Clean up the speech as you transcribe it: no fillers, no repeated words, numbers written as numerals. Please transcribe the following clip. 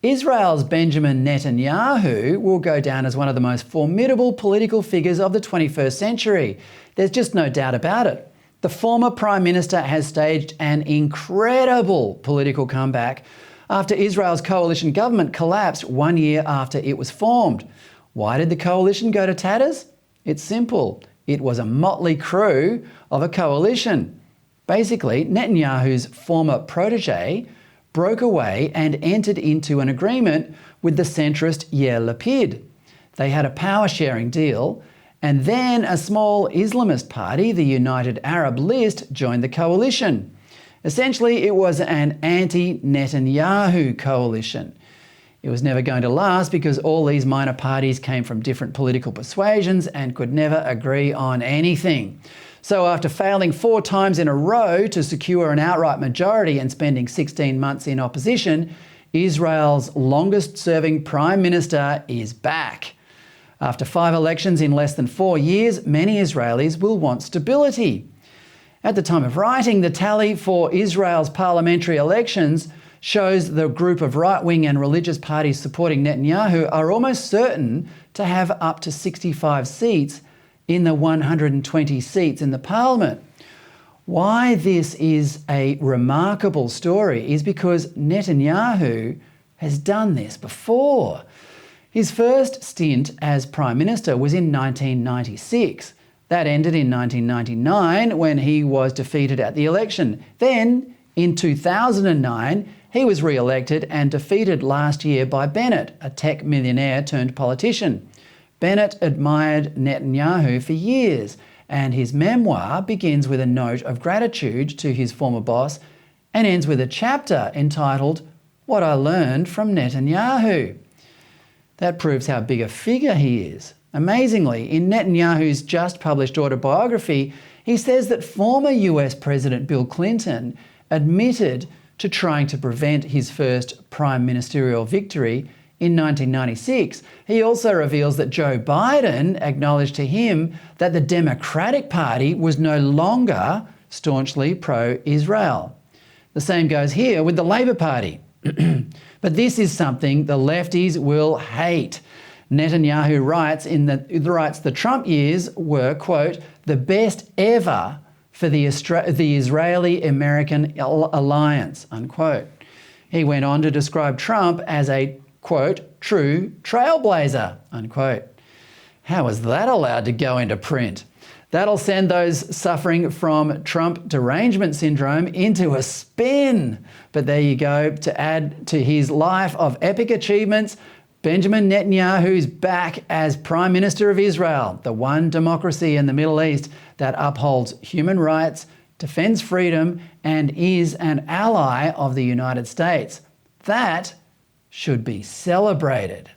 Israel's Benjamin Netanyahu will go down as one of the most formidable political figures of the 21st century. There's just no doubt about it. The former Prime Minister has staged an incredible political comeback after Israel's coalition government collapsed 1 year after it was formed. Why did the coalition go to tatters? It's simple. It was a motley crew of a coalition. Basically, Netanyahu's former protege broke away and entered into an agreement with the centrist Yair Lapid. They had a power-sharing deal, and then a small Islamist party, the United Arab List, joined the coalition. Essentially, it was an anti-Netanyahu coalition. It was never going to last because all these minor parties came from different political persuasions and could never agree on anything. So after failing 4 times in a row to secure an outright majority and spending 16 months in opposition, Israel's longest-serving Prime Minister is back. After 5 elections in less than 4 years, many Israelis will want stability. At the time of writing, the tally for Israel's parliamentary elections shows the group of right-wing and religious parties supporting Netanyahu are almost certain to have up to 65 seats in the 120 seats in the parliament. Why this is a remarkable story is because Netanyahu has done this before. His first stint as Prime Minister was in 1996. That ended in 1999 when he was defeated at the election. Then, in 2009, he was re-elected and defeated last year by Bennett, a tech millionaire turned politician. Bennett admired Netanyahu for years, and his memoir begins with a note of gratitude to his former boss and ends with a chapter entitled "What I Learned from Netanyahu." That proves how big a figure he is. Amazingly, in Netanyahu's just published autobiography, he says that former US President Bill Clinton admitted to trying to prevent his first prime ministerial victory in 1996. He also reveals that Joe Biden acknowledged to him that the Democratic Party was no longer staunchly pro-Israel. The same goes here with the Labor Party. But this is something the lefties will hate. Netanyahu writes the Trump years were, quote, the best ever for the Israeli-American alliance, unquote. He went on to describe Trump as a, quote, true trailblazer, unquote. How is that allowed to go into print? That'll send those suffering from Trump derangement syndrome into a spin. But there you go. To add to his life of epic achievements, Benjamin Netanyahu's back as Prime Minister of Israel, the one democracy in the Middle East that upholds human rights, defends freedom, and is an ally of the United States. That should be celebrated.